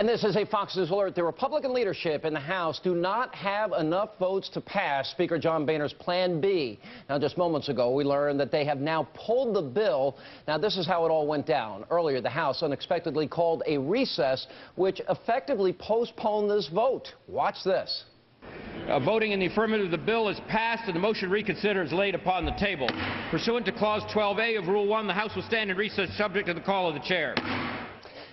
And this is a Fox News alert. The Republican leadership in the House do not have enough votes to pass Speaker John Boehner's Plan B. Now, just moments ago, we learned that they have now pulled the bill. Now, this is how it all went down. Earlier, the House unexpectedly called a recess, which effectively postponed this vote. Watch this. Voting in the affirmative, the bill is passed and the motion to reconsider is laid upon the table. Pursuant to Clause 12A of Rule 1, the House will stand in recess subject to the call of the chair.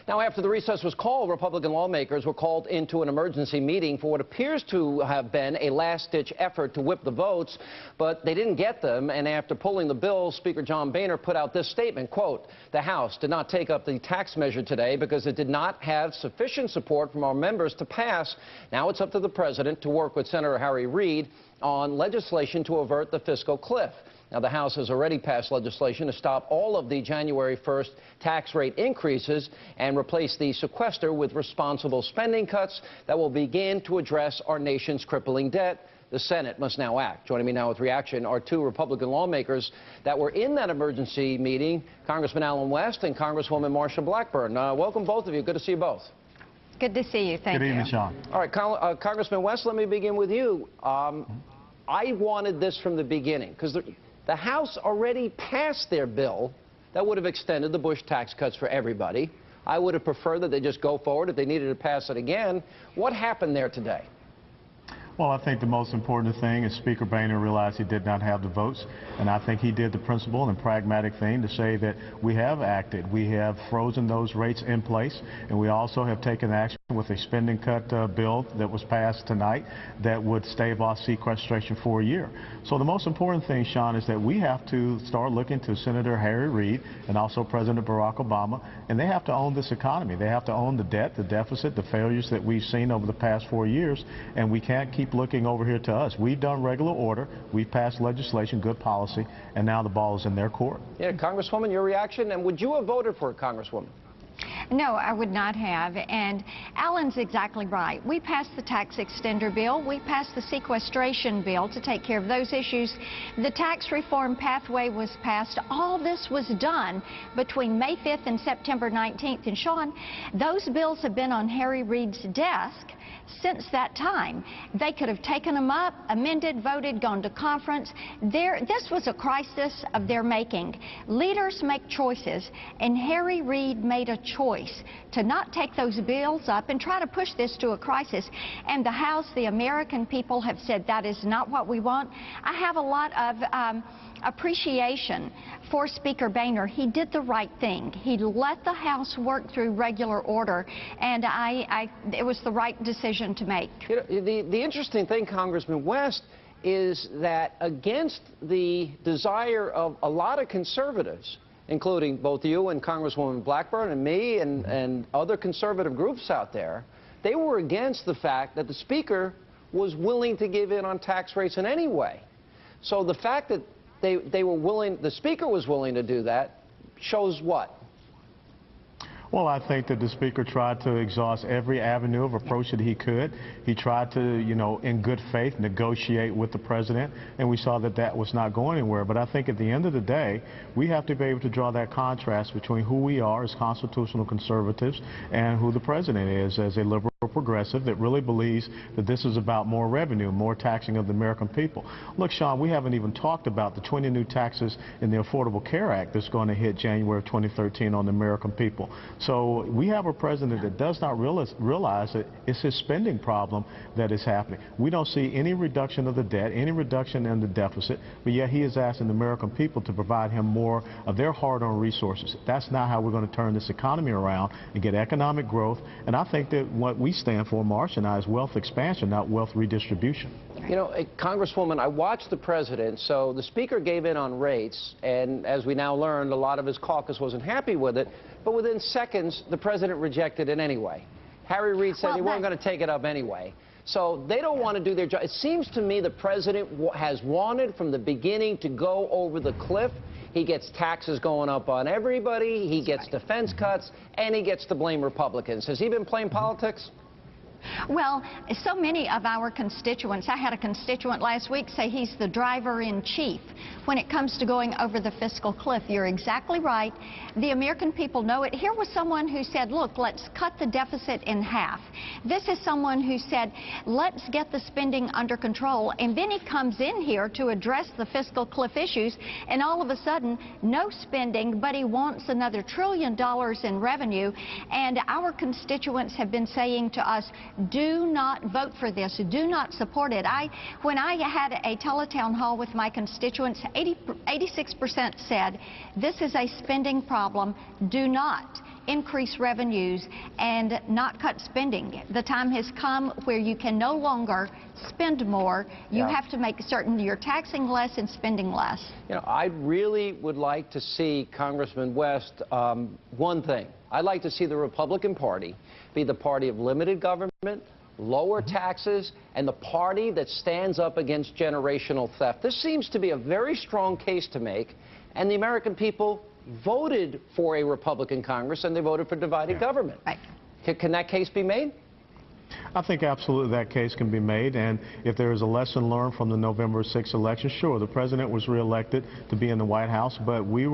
Now, after the recess was called, Republican lawmakers were called into an emergency meeting for what appears to have been a last-ditch effort to whip the votes, but they didn't get them, and after pulling the bill, Speaker John Boehner put out this statement, quote, "The House did not take up the tax measure today because it did not have sufficient support from our members to pass. Now it's up to the president to work with Senator Harry Reid on legislation to avert the fiscal cliff." Now, the House has already passed legislation to stop all of the January 1st tax rate increases and replace the sequester with responsible spending cuts that will begin to address our nation's crippling debt. The Senate must now act. Joining me now with reaction are two Republican lawmakers that were in that emergency meeting, Congressman Allen West and Congresswoman Marsha Blackburn. Welcome, both of you. Good to see you both. Good to see you. Thank you. Good evening, Sean. All right, Congressman West, let me begin with you. I wanted this from the beginning because the House already passed their bill that would have extended the Bush tax cuts for everybody. I would have preferred that they just go forward if they needed to pass it again. What happened there today? Well, I think the most important thing is Speaker Boehner realized he did not have the votes, and I think he did the principled and pragmatic thing to say that we have acted. We have frozen those rates in place, and we also have taken action with a spending cut bill that was passed tonight that would stave off sequestration for a year. So the most important thing, Sean, is that we have to start looking to Senator Harry Reid and also President Barack Obama, and they have to own this economy. They have to own the debt, the deficit, the failures that we've seen over the past 4 years, and we can't keep looking over here to us. We've done regular order, we've passed legislation, good policy, and now the ball is in their court. Yeah, Congresswoman, your reaction, and would you have voted for it, Congresswoman? No, I would not have, and Alan's exactly right. We passed the tax extender bill, we passed the sequestration bill to take care of those issues. The tax reform pathway was passed. All this was done between May 5th and September 19th. And Sean, those bills have been on Harry Reid's desk since that time. They could have taken them up, amended, voted, gone to conference. This was a crisis of their making. Leaders make choices, and Harry Reid made a choice to not take those bills up and try to push this to a crisis. And the House, the American people have said that is not what we want. I have a lot of appreciation for Speaker Boehner. He did the right thing. He let the House work through regular order, and it was the right decision to make. You know, the interesting thing, Congressman West, is that against the desire of a lot of conservatives, including both you and Congresswoman Blackburn and me and other conservative groups out there, they were against the fact that the Speaker was willing to give in on tax rates in any way. So the fact that they were willing, the Speaker was willing to do that, shows what? Well, I think that the Speaker tried to exhaust every avenue of approach that he could. He tried to, in good faith, negotiate with the president, and we saw that that was not going anywhere. But I think at the end of the day, we have to be able to draw that contrast between who we are as constitutional conservatives and who the president is as a liberal progressive that really believes that this is about more revenue, more taxing of the American people. Look, Sean, we haven't even talked about the 20 new taxes in the Affordable Care Act that's going to hit January of 2013 on the American people. So we have a president that does not realize that it's his spending problem that is happening. We don't see any reduction of the debt, any reduction in the deficit, but yet he is asking the American people to provide him more of their hard-earned resources. That's not how we're going to turn this economy around and get economic growth. And I think that what we stand for, Marsha and I, is wealth expansion, not wealth redistribution. You know, Congresswoman, I watched the president, so the Speaker gave in on rates, and as we now learned, a lot of his caucus wasn't happy with it, but within seconds, the president rejected it anyway. Harry Reid said he wasn't going to take it up anyway. So they don't want to do their job. It seems to me the president has wanted from the beginning to go over the cliff. He gets taxes going up on everybody, he gets defense cuts, and he gets to blame Republicans. Has he been playing politics? Well, so many of our constituents, I had a constituent last week say he's the driver in chief when it comes to going over the fiscal cliff. You're exactly right. The American people know it. Here was someone who said, look, let's cut the deficit in half. This is someone who said, let's get the spending under control. And then he comes in here to address the fiscal cliff issues, and all of a sudden, no spending, but he wants another $1 trillion in revenue. And our constituents have been saying to us, do not vote for this. Do not support it. When I had a teletown hall with my constituents, 86% said this is a spending problem. Do not increase revenues and not cut spending. The time has come where you can no longer spend more. You have to make certain you're taxing less and spending less. You know, I really would like to see, Congressman West, one thing. I'd like to see the Republican Party be the party of limited government, lower taxes, and the party that stands up against generational theft. This seems to be a very strong case to make, and the American people voted for a Republican Congress, and they voted for divided government. Right. Can that case be made? I think absolutely that case can be made, and if there is a lesson learned from the November 6th election, sure, the president was reelected to be in the White House, but we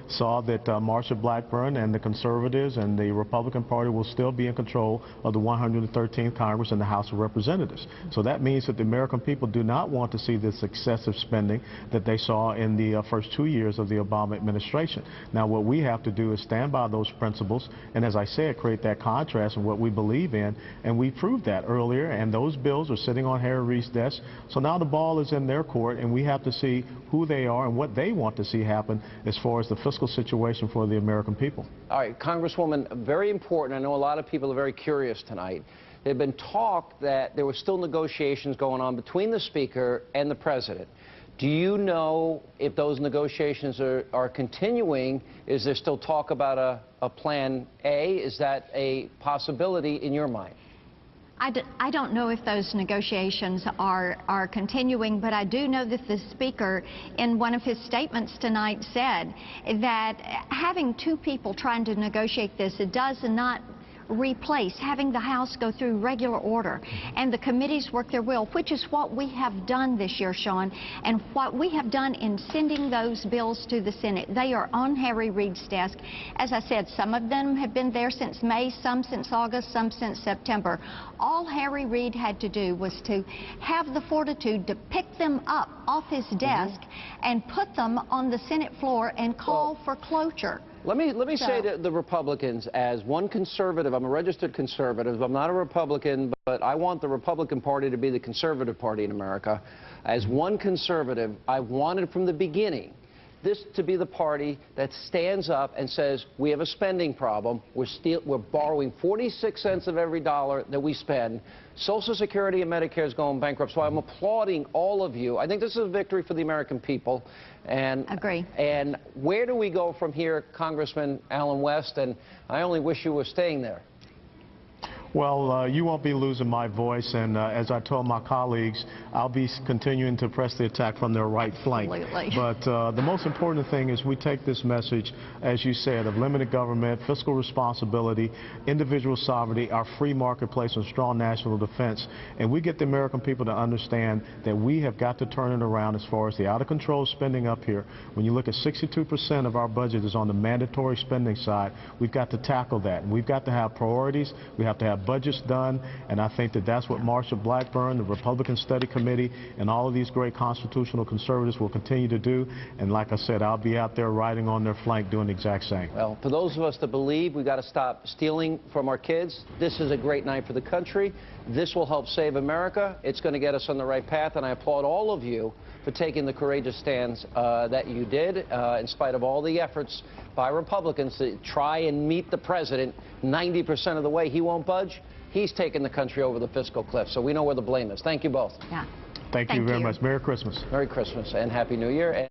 saw that Marsha Blackburn and the conservatives and the Republican Party will still be in control of the 113th Congress and the House of Representatives. So that means that the American people do not want to see this excessive spending that they saw in the first 2 years of the Obama administration. Now, what we have to do is stand by those principles, and as I said, create that contrast in what we believe in, and we proved that earlier, and those bills are sitting on Harry Reid's desk. So now the ball is in their court, and we have to see who they are and what they want to see happen as far as the fiscal situation for the American people. All right, Congresswoman, very important. I know a lot of people are very curious tonight. There had been talk that there were still negotiations going on between the Speaker and the President. Do you know if those negotiations are continuing? Is there still talk about a Plan A? Is that a possibility in your mind? I don't know if those negotiations are continuing, but I do know that the Speaker, in one of his statements tonight, said that having two people trying to negotiate this, it does not replace having the House go through regular order and the committees work their will, which is what we have done this year, Sean, and what we have done in sending those bills to the Senate. They are on Harry Reid's desk. As I said, some of them have been there since May, some since August, some since September. All Harry Reid had to do was to have the fortitude to pick them up off his desk and put them on the Senate floor and call for cloture. Let me say to the Republicans, as one conservative, I'm a registered conservative, I'm not a Republican, but I want the Republican Party to be the conservative party in America. As one conservative, I wanted from the beginning this to be the party that stands up and says, we have a spending problem, we're borrowing 46 cents of every dollar that we spend. Social Security and Medicare is going bankrupt, so I'm applauding all of you. I think this is a victory for the American people. And agree. And where do we go from here, Congressman Allen West? And I only wish you were staying there. Well, you won't be losing my voice, and as I told my colleagues, I'll be continuing to press the attack from their right flank. Absolutely. But the most important thing is we take this message, as you said, of limited government, fiscal responsibility, individual sovereignty, our free marketplace, and strong national defense, and we get the American people to understand that we have got to turn it around as far as the out-of-control spending up here. When you look at 62% of our budget is on the mandatory spending side, we've got to tackle that, and we've got to have priorities. We have to have budgets done, and I think that that's what Marsha Blackburn, the Republican Study Committee, and all of these great constitutional conservatives will continue to do. And like I said, I'll be out there riding on their flank doing the exact same. Well, for those of us that believe we've got to stop stealing from our kids, this is a great night for the country. This will help save America. It's going to get us on the right path, and I applaud all of you for taking the courageous stands that you did, in spite of all the efforts by Republicans to try and meet the president 90% of the way. He won't budge. He's taken the country over the fiscal cliff, so we know where the blame is. Thank you both. Yeah. Thank you very much. Merry Christmas. Merry Christmas and Happy New Year.